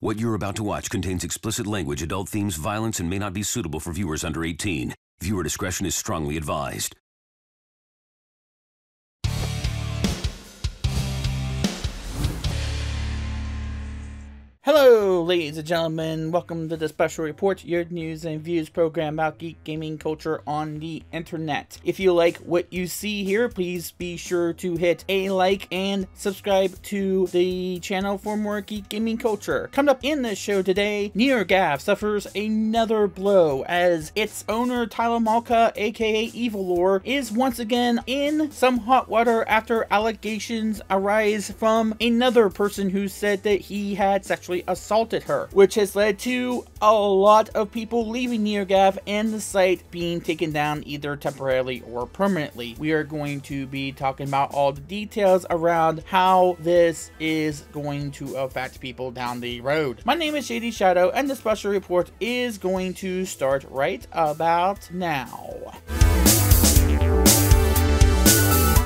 What you're about to watch contains explicit language, adult themes, violence, and may not be suitable for viewers under 18. Viewer discretion is strongly advised. Hello, ladies and gentlemen. Welcome to the Special Report, your news and views program about geek gaming culture on the internet. If you like what you see here, please be sure to hit a like and subscribe to the channel for more geek gaming culture. Coming up in this show today, NeoGAF suffers another blow as its owner Tyler Malka, aka Evil Lore, is once again in some hot water after allegations arise from another person who said that he had sexually assaulted her, which has led to a lot of people leaving NeoGAF and the site being taken down either temporarily or permanently. We are going to be talking about all the details around how this is going to affect people down the road. My name is Shady Shadow, and the Special Report is going to start right about now.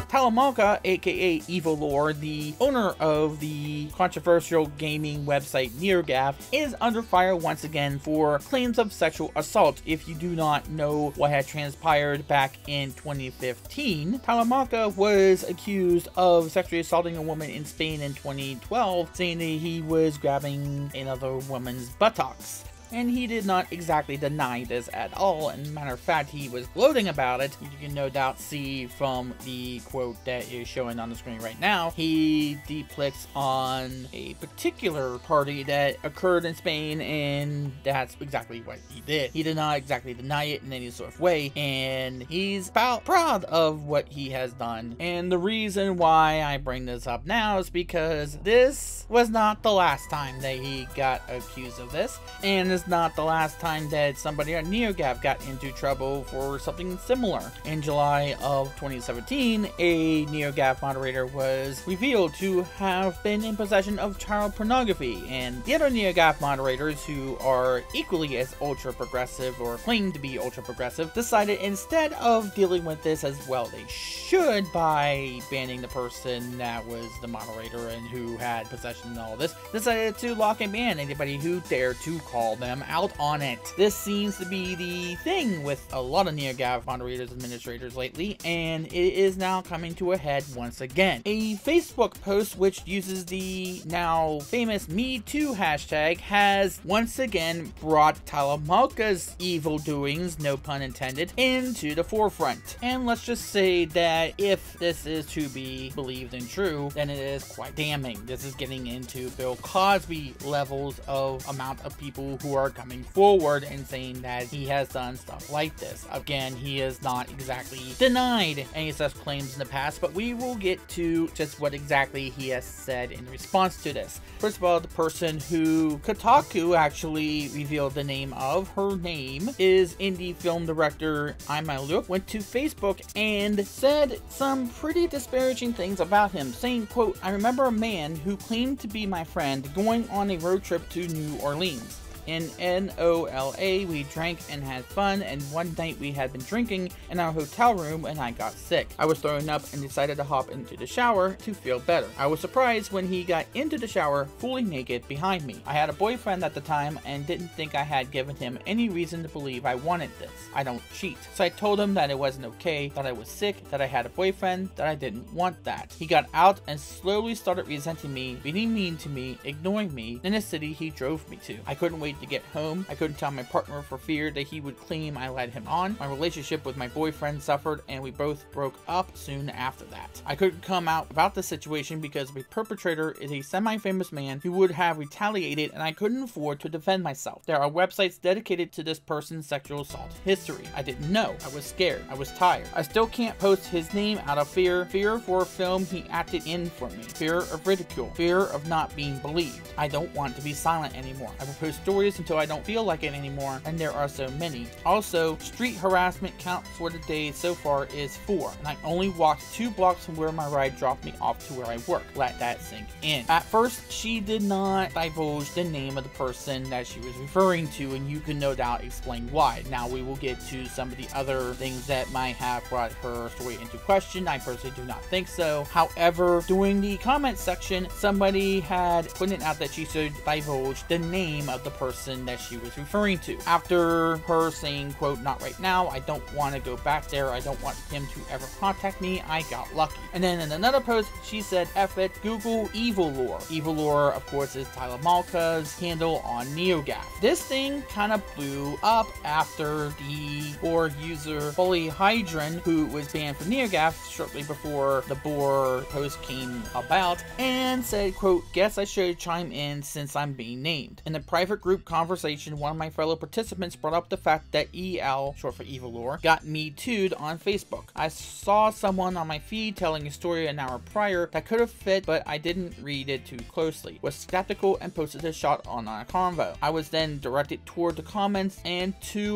Tyler Malka, aka Evil Lore, the owner of the controversial gaming website NeoGAF, is under fire once again for claims of sexual assault. If you do not know what had transpired back in 2015, Tyler Malka was accused of sexually assaulting a woman in Spain in 2012, saying that he was grabbing another woman's buttocks. And he did not exactly deny this at all. As a matter of fact, he was gloating about it. You can no doubt see from the quote that is showing on the screen right now. He deflects on a particular party that occurred in Spain, and that's exactly what he did. He did not exactly deny it in any sort of way, and he's proud of what he has done. And the reason why I bring this up now is because this was not the last time that he got accused of this, and it's not the last time that somebody at NeoGAF got into trouble for something similar. In July of 2017, a NeoGAF moderator was revealed to have been in possession of child pornography, and the other NeoGAF moderators, who are equally as ultra-progressive or claim to be ultra-progressive, decided instead of dealing with this as well they should by banning the person that was the moderator and who had possession and all this, decided to lock and ban anybody who dared to call them out on it. This seems to be the thing with a lot of NeoGAF moderators and administrators lately, and it is now coming to a head once again. A Facebook post which uses the now famous Me Too hashtag has once again brought Tyler Malka's evil doings, no pun intended, into the forefront. And let's just say that if this is to be believed and true, then it is quite damning. This is getting into Bill Cosby levels of amount of people who are coming forward and saying that he has done stuff like this. Again, he has not exactly denied any such claims in the past, but we will get to just what exactly he has said in response to this. First of all, the person who Kotaku actually revealed the name of, her name is indie film director Aimee Luke, went to Facebook and said some pretty disparaging things about him, saying, quote, "I remember a man who claimed to be my friend going on a road trip to New Orleans. In NOLA, we drank and had fun, and one night we had been drinking in our hotel room and I got sick. I was throwing up and decided to hop into the shower to feel better. I was surprised when he got into the shower fully naked behind me. I had a boyfriend at the time and didn't think I had given him any reason to believe I wanted this. I don't cheat. So I told him that it wasn't okay, that I was sick, that I had a boyfriend, that I didn't want that. He got out and slowly started resenting me, being mean to me, ignoring me in the city he drove me to. I couldn't wait to get home. I couldn't tell my partner for fear that he would claim I led him on. My relationship with my boyfriend suffered and we both broke up soon after that. I couldn't come out about the situation because the perpetrator is a semi-famous man who would have retaliated and I couldn't afford to defend myself. There are websites dedicated to this person's sexual assault history. I didn't know. I was scared. I was tired. I still can't post his name out of fear. Fear for a film he acted in for me. Fear of ridicule. Fear of not being believed. I don't want to be silent anymore. I will post stories stories until I don't feel like it anymore, and there are so many. Also, street harassment count for the day so far is 4, and I only walked 2 blocks from where my ride dropped me off to where I work. Let that sink in. At first, she did not divulge the name of the person that she was referring to, and you can no doubt explain why. Now we will get to some of the other things that might have brought her story into question. I personally do not think so. However, during the comment section, somebody had pointed out that she should divulge the name of the person that she was referring to. After her saying, quote, "Not right now, I don't want to go back there, I don't want him to ever contact me, I got lucky." And then in another post, she said, "F it, Google Evil Lore." Evil Lore, of course, is Tyler Malka's handle on NeoGAF. This thing kind of blew up after the Boar user Polyhydron, who was banned from NeoGAF shortly before the Boar post came about, and said, quote, "Guess I should chime in since I'm being named." In a private group conversation, one of my fellow participants brought up the fact that EL, short for Evil Lore, got me too'd on Facebook. I saw someone on my feed telling a story an hour prior that could have fit, but I didn't read it too closely, was skeptical, and posted a shot on our convo. I was then directed toward the comments, and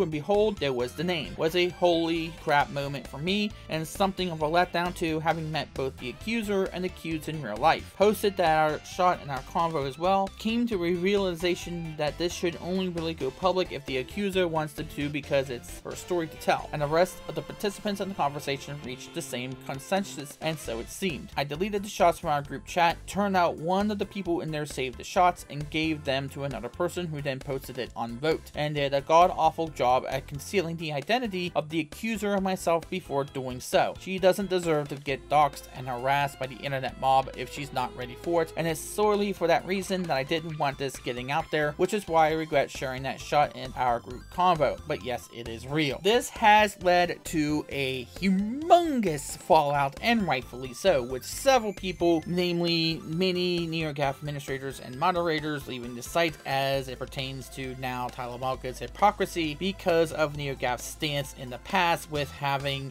behold, there was the name. Was a holy crap moment for me, and something of a letdown too, having met both the accuser and accused in real life. Posted that our shot in our convo as well. Came to a realization that this should only really go public if the accuser wants to because it's her story to tell, and the rest of the participants in the conversation reached the same consensus, and so it seemed. I deleted the shots from our group chat. Turned out one of the people in there saved the shots and gave them to another person, who then posted it on Vote, and did a god-awful job at concealing the identity of the accuser and myself before doing so. She doesn't deserve to get doxxed and harassed by the internet mob if she's not ready for it, and it's solely for that reason that I didn't want this getting out there, which is why I regret sharing that shot in our group convo. But yes, it is real. This has led to a humongous fallout, and rightfully so, with several people, namely many NeoGAF administrators and moderators, leaving the site as it pertains to now Tyler Malka's hypocrisy because of NeoGAF's stance in the past with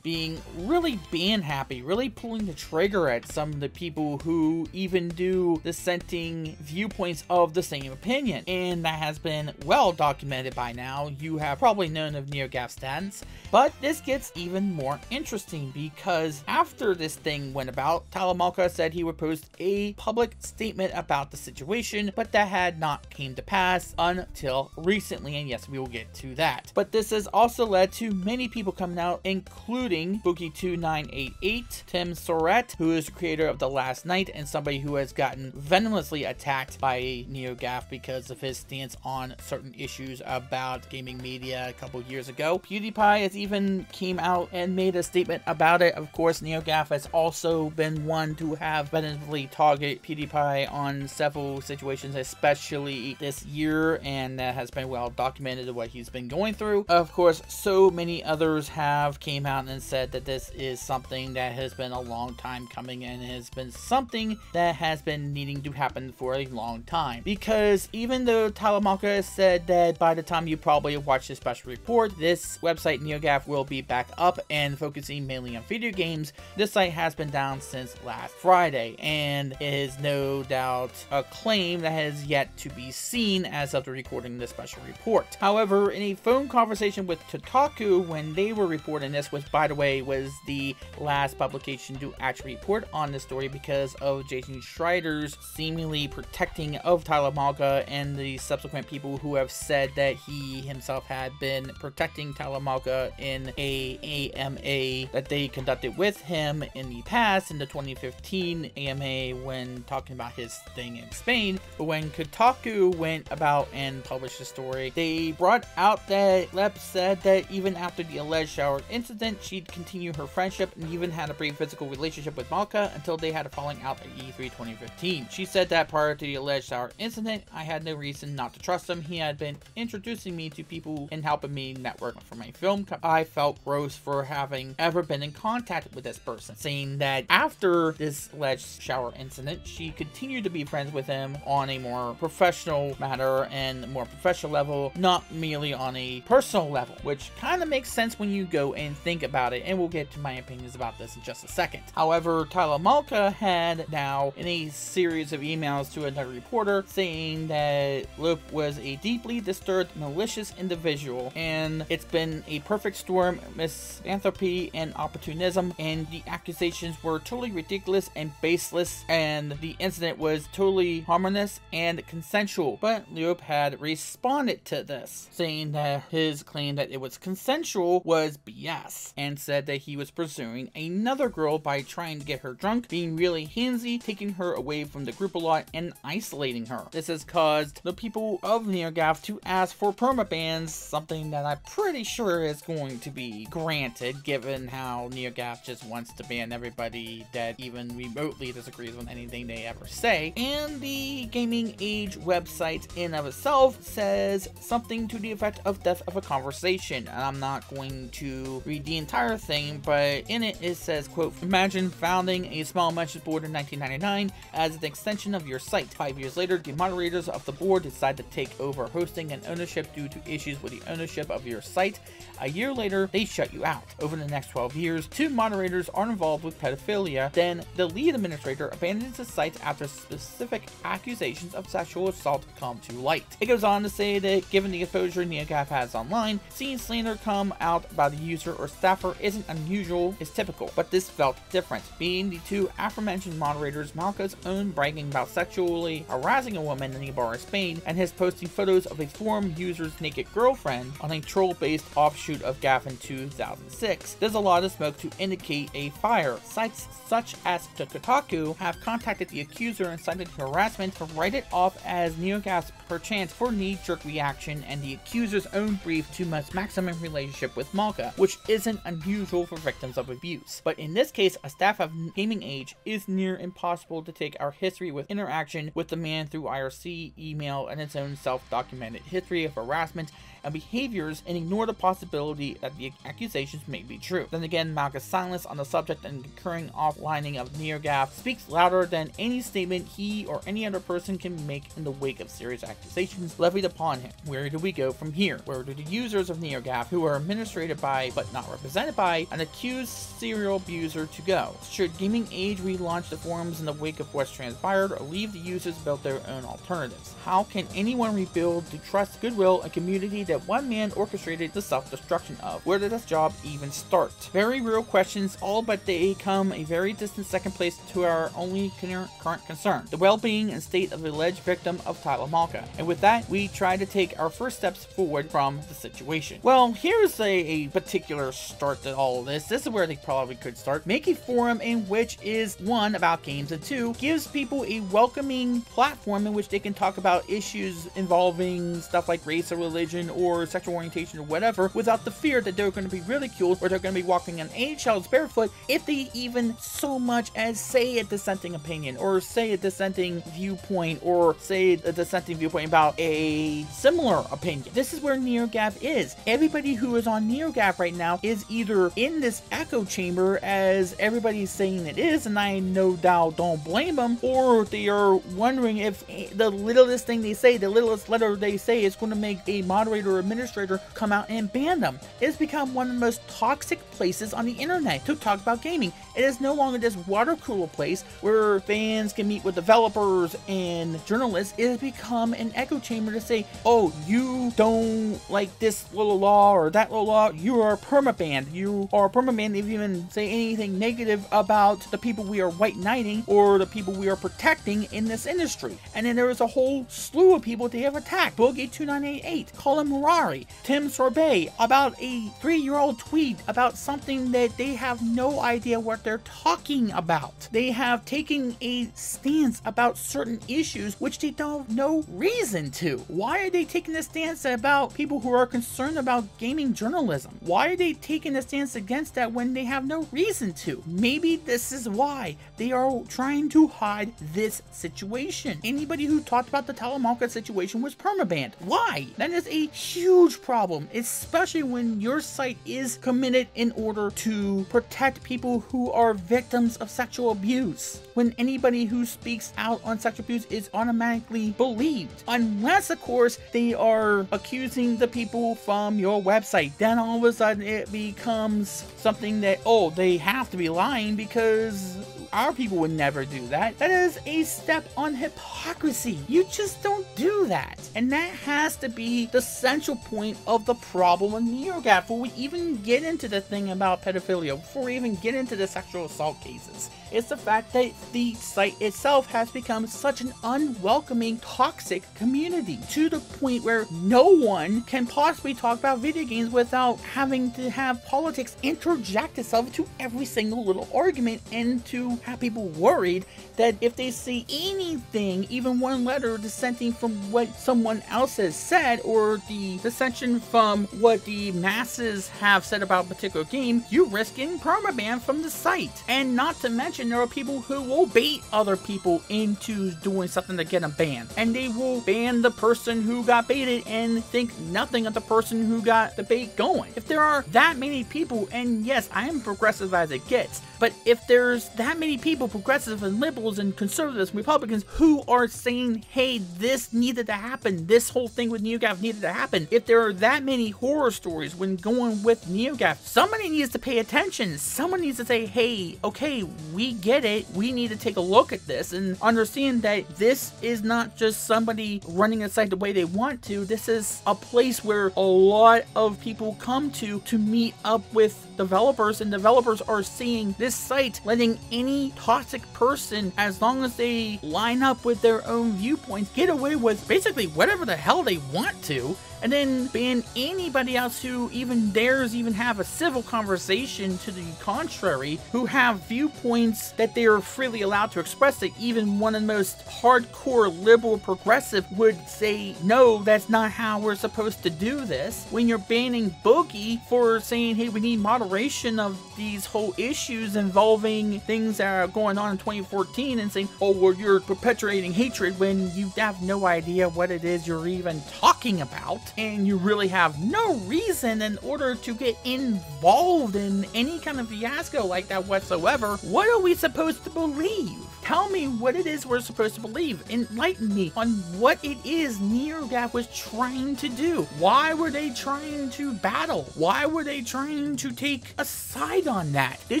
being really ban happy, really pulling the trigger at some of the people who even do dissenting viewpoints of the same opinion. And that has been well documented by now. You have probably known of NeoGAF's stance, but this gets even more interesting because after this thing went about, Tyler Malka said he would post a public statement about the situation, but that had not came to pass until recently, and yes, we will get to that. But this has also led to many people coming out, including Bookie2988, Tim Soret, who is the creator of The Last Night and somebody who has gotten venomously attacked by NeoGAF because of his stance on certain issues about gaming media a couple years ago. PewDiePie has even came out and made a statement about it. Of course, NeoGAF has also been one to have venomously targeted PewDiePie on several situations, especially this year, and that has been well documented what he's been going through. Of course, so many others have came out and said that this is something that has been a long time coming and has been something that has been needing to happen for a long time. Because even though Tyler Malka has said that by the time you probably watch this special report, this website NeoGAF will be back up and focusing mainly on video games, this site has been down since last Friday, and it is no doubt a claim that has yet to be seen as of the recording this special report. However, in a phone conversation with Kotaku when they were reporting this, which by the way was the last publication to actually report on this story because of Jason Schreider's seemingly protecting of Tyler Malka and the subsequent people who have said that he himself had been protecting Tyler Malka in a AMA that they conducted with him in the past, in the 2015 AMA when talking about his thing in Spain. But when Kotaku went about and published the story, they brought out that Lep said that even after the alleged shower incident, she'd continue her friendship and even had a brief physical relationship with Malka until they had a falling out at E3 2015. She said that prior to the alleged shower incident, I had no reason not to trust him. He had been introducing me to people and helping me network for my film. I felt gross for having ever been in contact with this person, saying that after this alleged shower incident, she continued to be friends with him on a more professional matter and more professional level, not merely on a personal level, which kind of makes sense when you go and think about it, and we'll get to my opinions about this in just a second. However, Tyler Malka had now in a series of emails to another reporter saying that Loop was was a deeply disturbed, malicious individual, and it's been a perfect storm of misanthropy and opportunism, and the accusations were totally ridiculous and baseless, and the incident was totally harmless and consensual. But Leop had responded to this, saying that his claim that it was consensual was BS, and said that he was pursuing another girl by trying to get her drunk, being really handsy, taking her away from the group a lot, and isolating her. This has caused the people of NeoGAF to ask for permabans, something that I'm pretty sure is going to be granted, given how NeoGAF just wants to ban everybody that even remotely disagrees with anything they ever say. And the Gaming Age website in of itself says something to the effect of death of a conversation, and I'm not going to read the entire thing, but in it says, quote, imagine founding a small message board in 1999 as an extension of your site. 5 years later, the moderators of the board decide to take over hosting and ownership due to issues with the ownership of your site. A year later, they shut you out. Over the next 12 years, 2 moderators are involved with pedophilia. Then the lead administrator abandons the site after specific accusations of sexual assault come to light. It goes on to say that given the exposure NeoGAF has online, seeing slander come out about a user or staffer isn't unusual, it's typical, but this felt different. Being the 2 aforementioned moderators, Malka's own bragging about sexually harassing a woman in Ibarra, Spain, and his posting photos of a forum user's naked girlfriend on a troll-based offshoot of GAF in 2006. There's a lot of smoke to indicate a fire. Sites such as Kotaku have contacted the accuser and cited harassment to write it off as NeoGAF's perchance for knee-jerk reaction and the accuser's own brief to maximum relationship with Malka, which isn't unusual for victims of abuse. But in this case, a staff of Gaming Age is near impossible to take our history with interaction with the man through IRC, email, and its own self-documented history of harassment and behaviors and ignore the possibility that the accusations may be true. Then again, Malka's silence on the subject and concurring offlining of NeoGAF speaks louder than any statement he or any other person can make in the wake of serious accusations levied upon him. Where do we go from here? Where do the users of NeoGAF, who are administrated by but not represented by an accused serial abuser, to go? Should Gaming Age relaunch the forums in the wake of what's transpired, or leave the users build their own alternatives? How can anyone rebuild the trust, goodwill, and community that one man orchestrated the self-destruction of? Where did this job even start? Very real questions, all but they come a very distant second place to our only current concern, the well-being and state of the alleged victim of Tyler Malka. And with that, we try to take our first steps forward from the situation. Well, here's a particular start to all of this. This is where they probably could start. Make a forum in which is 1, about games, and 2, gives people a welcoming platform in which they can talk about issues involving stuff like race or religion or sexual orientation or whatever, without the fear that they're going to be ridiculed or they're going to be walking on eggshells barefoot if they even so much as say a dissenting opinion or say a dissenting viewpoint or say a dissenting viewpoint about a similar opinion. This is where NeoGAF is. Everybody who is on NeoGAF right now is either in this echo chamber, as everybody's saying it is, and I no doubt don't blame them, or they are wondering if the littlest thing they say, the littlest letter they say, is going to make a moderator or administrator come out and ban them. It has become one of the most toxic places on the internet to talk about gaming. It is no longer this water cooler place where fans can meet with developers and journalists. It has become an echo chamber to say, oh, you don't like this little law or that little law, you are permabanned. You are permabanned if you even say anything negative about the people we are white knighting or the people we are protecting in this industry. And then there is a whole slew of people they have attacked. Boogie2988, Colin Murari, Tim Sorbet, about a 3-year-old tweet about something that they have no idea what they're talking about. They have taken a stance about certain issues which they don't have no reason to. Why are they taking a stance about people who are concerned about gaming journalism? Why are they taking a stance against that when they have no reason to? Maybe this is why they are trying to hide this situation. Anybody who talked about the Talamalka situation was permabanned. Why? That is a huge problem, especially when your site is committed in order to protect people who are victims of sexual abuse. When anybody who speaks out on sexual abuse is automatically believed. Unless, of course, they are accusing the people from your website. Then all of a sudden it becomes something that, oh, they have to be lying because our people would never do that. That is a step on hypocrisy. You just don't do that. And that has to be the central point of the problem with NeoGAF before we even get into the thing about pedophilia, before we even get into the sexual assault cases. It's the fact that the site itself has become such an unwelcoming, toxic community, to the point where no one can possibly talk about video games without having to have politics interject itself into every single little argument, and to have people worried that if they see anything, even one letter dissenting from what someone else has said, or the dissension from what the masses have said about a particular game, you risk getting permaban from the site. And not to mention, there are people who will bait other people into doing something to get them banned, and they will ban the person who got baited and think nothing of the person who got the bait going. If there are that many people, and yes, I am progressive as it gets, but if there's that many people, progressives and liberals and conservatives and Republicans, who are saying, hey, this needed to happen, this whole thing with NeoGAF needed to happen, if there are that many horror stories when going with NeoGAF, somebody needs to pay attention. Someone needs to say, hey, okay, we get it, we need to take a look at this and understand that this is not just somebody running a site the way they want to. This is a place where a lot of people come to meet up with developers, and developers are seeing this site letting any toxic person, as long as they line up with their own viewpoints, get away with basically whatever the hell they want to, and then ban anybody else who even dares even have a civil conversation to the contrary, who have viewpoints that they are freely allowed to express, that even one of the most hardcore liberal progressive would say, no, that's not how we're supposed to do this. When you're banning Boogie for saying, hey, we need moderation of these whole issues involving things that are going on in 2014, and saying, oh, well, you're perpetuating hatred, when you have no idea what it is you're even talking about, and you really have no reason in order to get involved in any kind of fiasco like that whatsoever. What are we supposed to believe? Tell me what it is we're supposed to believe. Enlighten me on what it is NeoGAF was trying to do. Why were they trying to battle? Why were they trying to take a side on that? They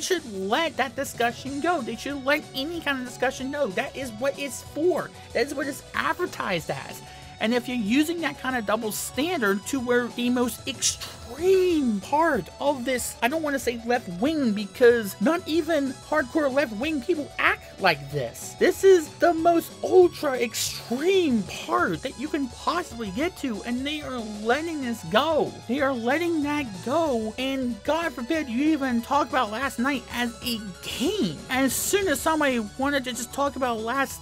should let that discussion go. They should let any kind of discussion go. That is what it's for. That is what it's advertised as. And if you're using that kind of double standard to where the most extreme part of this, I don't want to say left wing, because not even hardcore left wing people act like this. This is the most ultra extreme part that you can possibly get to, and they are letting this go. They are letting that go, and God forbid you even talk about last night as a game. As soon as somebody wanted to just talk about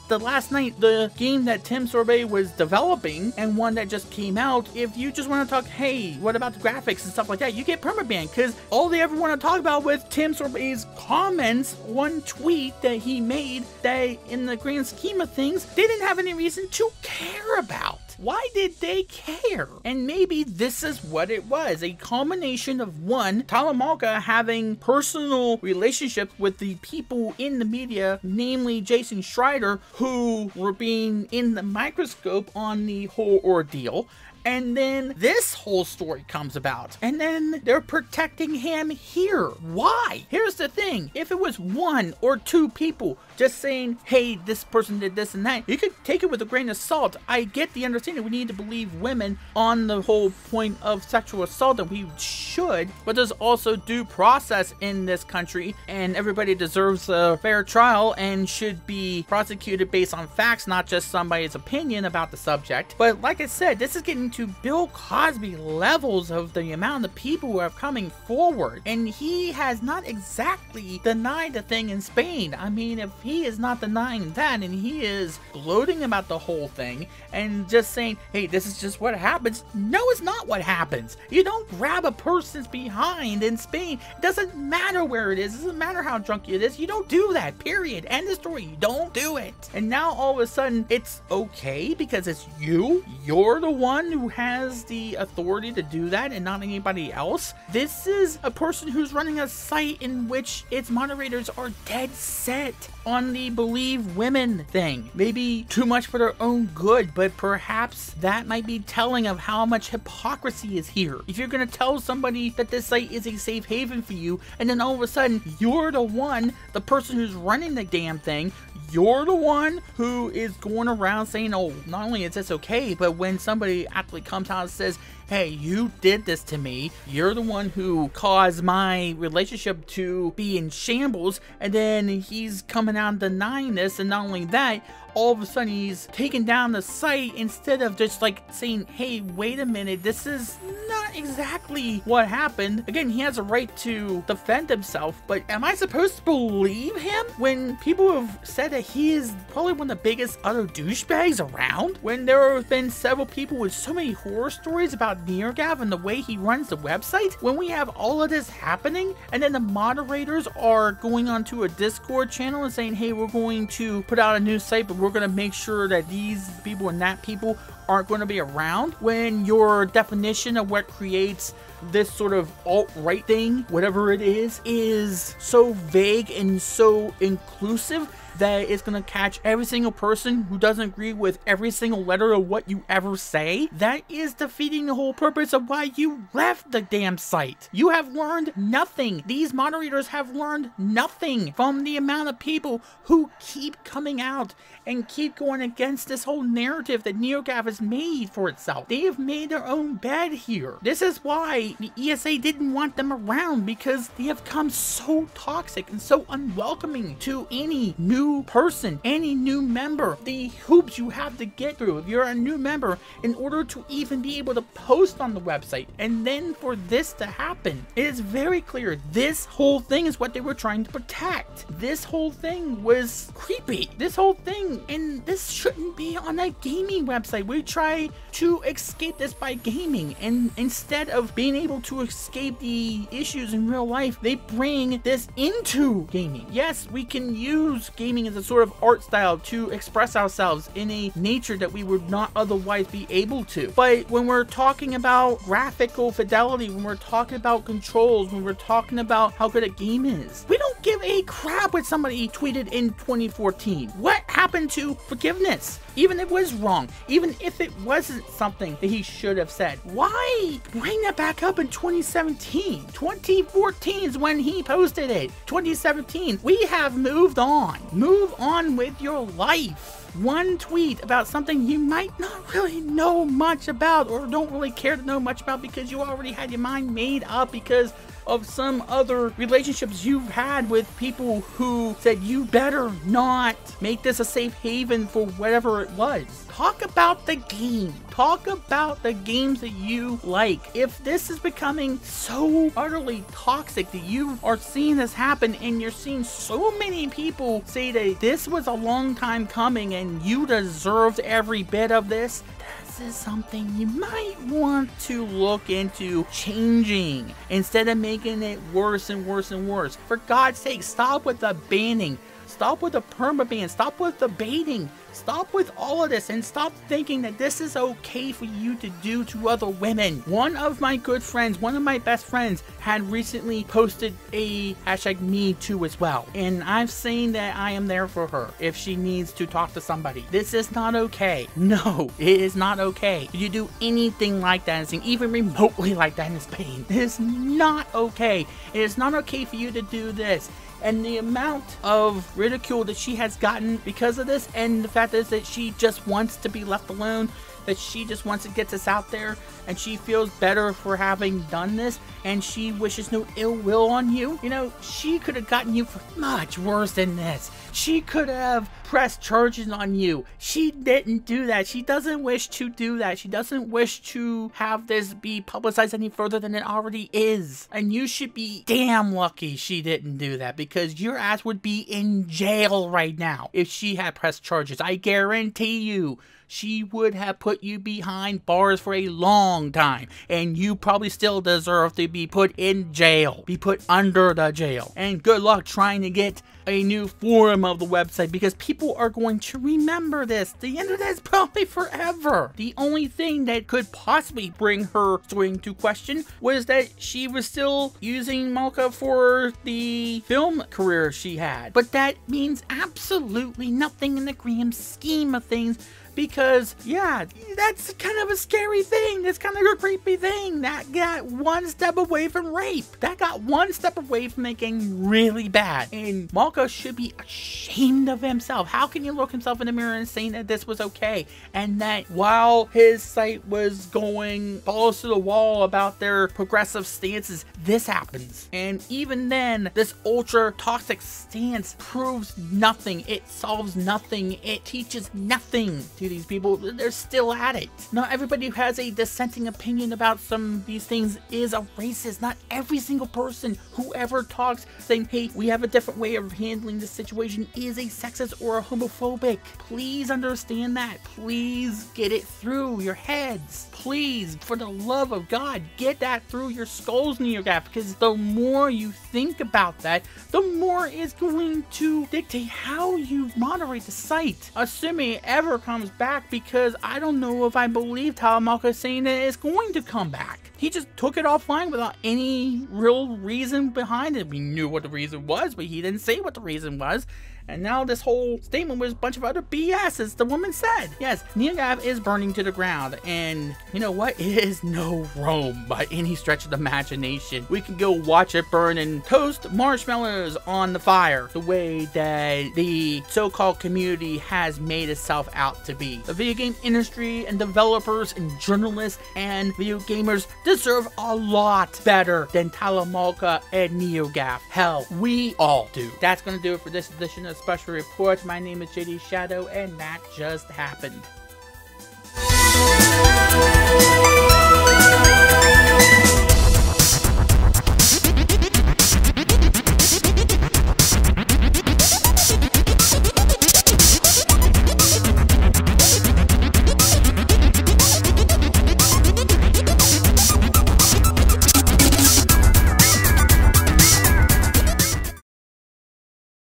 the last night, the game that Tim Sorbet was developing, and one that just came out, if you just want to talk, hey, what about the graphics and stuff like that, you get permabanned, because all they ever want to talk about with Tim Sorbet's comments, one tweet that he made, that in the grand scheme of things, they didn't have any reason to care about. Why did they care? And maybe this is what it was, a combination of, one, Talamalka having personal relationships with the people in the media, namely Jason Schreider, who were being in the microscope on the whole ordeal. And then this whole story comes about, and then they're protecting him here. Why? Here's the thing. If it was one or two people just saying, hey, this person did this and that, you could take it with a grain of salt. I get the understanding we need to believe women on the whole point of sexual assault, and we should, but there's also due process in this country, and everybody deserves a fair trial and should be prosecuted based on facts, not just somebody's opinion about the subject. But like I said, this is getting to Bill Cosby levels of the amount of people who are coming forward, and he has not exactly denied the thing in Spain. I mean, if he is not denying that, and he is gloating about the whole thing and just saying, hey, this is just what happens. No, it's not what happens. You don't grab a person's behind in Spain. It doesn't matter where it is. It doesn't matter how drunk it is. You don't do that, period. End of story. You don't do it. And now all of a sudden it's okay because it's you. You're the one who who has the authority to do that and not anybody else. This is a person who's running a site in which its moderators are dead set on the believe women thing. Maybe too much for their own good, but perhaps that might be telling of how much hypocrisy is here. If you're gonna tell somebody that this site is a safe haven for you, and then all of a sudden you're the person who's running the damn thing, you're the one who is going around saying, oh, not only is this okay, but when somebody actually comes out and says, hey, you did this to me, you're the one who caused my relationship to be in shambles, and then he's coming out and denying this, and not only that, all of a sudden he's taking down the site instead of just like saying, hey, wait a minute, this is not exactly what happened. Again, he has a right to defend himself, but am I supposed to believe him when people have said that he is probably one of the biggest utter douchebags around? When there have been several people with so many horror stories about NeoGAF and the way he runs the website? When we have all of this happening, and then the moderators are going onto a Discord channel and saying, hey, we're going to put out a new site, but we're going to make sure that these people and that people aren't going to be around, when your definition of what creates this sort of alt-right thing, whatever it is so vague and so inclusive that it's going to catch every single person who doesn't agree with every single letter of what you ever say. That is defeating the whole purpose of why you left the damn site. You have learned nothing. These moderators have learned nothing from the amount of people who keep coming out and keep going against this whole narrative that NeoGAF has made for itself. They have made their own bed here. This is why the ESA didn't want them around, because they have come so toxic and so unwelcoming to any new person, any new member. The hoops you have to get through if you're a new member in order to even be able to post on the website, and then for this to happen, it is very clear this whole thing is what they were trying to protect. This whole thing was creepy. This whole thing, and this shouldn't be on a gaming website. We try to escape this by gaming, and instead of being able to escape the issues in real life, they bring this into gaming. Yes, we can use gaming as a sort of art style to express ourselves in a nature that we would not otherwise be able to. But when we're talking about graphical fidelity, when we're talking about controls, when we're talking about how good a game is, we don't give a crap what somebody tweeted in 2014. What happened to forgiveness? Even if it was wrong, even if it wasn't something that he should have said, why bring that back up in 2017? 2014 is when he posted it. 2017. We have moved on. Move on with your life. One tweet about something you might not really know much about, or don't really care to know much about, because you already had your mind made up because of some other relationships you've had with people who said you better not make this a safe haven for whatever it was. Talk about the game. Talk about the games that you like. If this is becoming so utterly toxic that you are seeing this happen, and you're seeing so many people say that this was a long time coming and you deserved every bit of this, this is something you might want to look into changing instead of making it worse and worse and worse. For God's sake, stop with the banning. Stop with the permaban. Stop with the baiting. Stop with all of this, and stop thinking that this is okay for you to do to other women. One of my good friends, one of my best friends, had recently posted a #MeToo as well. And I've seen that I am there for her if she needs to talk to somebody. This is not okay. No, it is not okay. If you do anything like that, even remotely like that in Spain, it is not okay. It is not okay for you to do this. And the amount of ridicule that she has gotten because of this, and the fact is that she just wants to be left alone, that she just wants to get this out there, and she feels better for having done this, and she wishes no ill will on you. You know, she could have gotten you for much worse than this. She could have pressed charges on you. She didn't do that. She doesn't wish to do that. She doesn't wish to have this be publicized any further than it already is. And you should be damn lucky she didn't do that, because your ass would be in jail right now if she had pressed charges. I guarantee you. she would have put you behind bars for a long time, and you probably still deserve to be put in jail, be put under the jail. And good luck trying to get a new forum of the website, because people are going to remember this. The internet is probably forever. The only thing that could possibly bring her story into question was that she was still using Malka for the film career she had. But that means absolutely nothing in the grand scheme of things, because, yeah, that's kind of a scary thing. That's kind of a creepy thing. That got one step away from rape. That got one step away from it getting really bad. And Malka should be ashamed of himself. How can you look himself in the mirror and say that this was okay? And that while his site was going balls to the wall about their progressive stances, this happens. And even then, this ultra toxic stance proves nothing. It solves nothing. It teaches nothing to these people. They're still at it. Not everybody who has a dissenting opinion about some of these things is a racist. Not every single person who ever talks saying, hey, we have a different way of handling this situation, is a sexist or a homophobic. Please understand that. Please get it through your heads. Please, for the love of God, get that through your skulls, NeoGAF, because the more you think about that, the more it's going to dictate how you moderate the site. Assuming it ever comes back, because I don't know if I believe Malka is saying that it's going to come back. He just took it offline without any real reason behind it. We knew what the reason was, but he didn't say what the reason was. And now this whole statement was a bunch of other BS, as the woman said. Yes, NeoGAF is burning to the ground, and you know what? It is no Rome by any stretch of the imagination. We can go watch it burn and toast marshmallows on the fire, the way that the so-called community has made itself out to be. The video game industry and developers and journalists and video gamers deserve a lot better than Malka and NeoGAF. Hell, we all do. That's gonna do it for this edition of Special Report. My name is JD Shadow, and that just happened.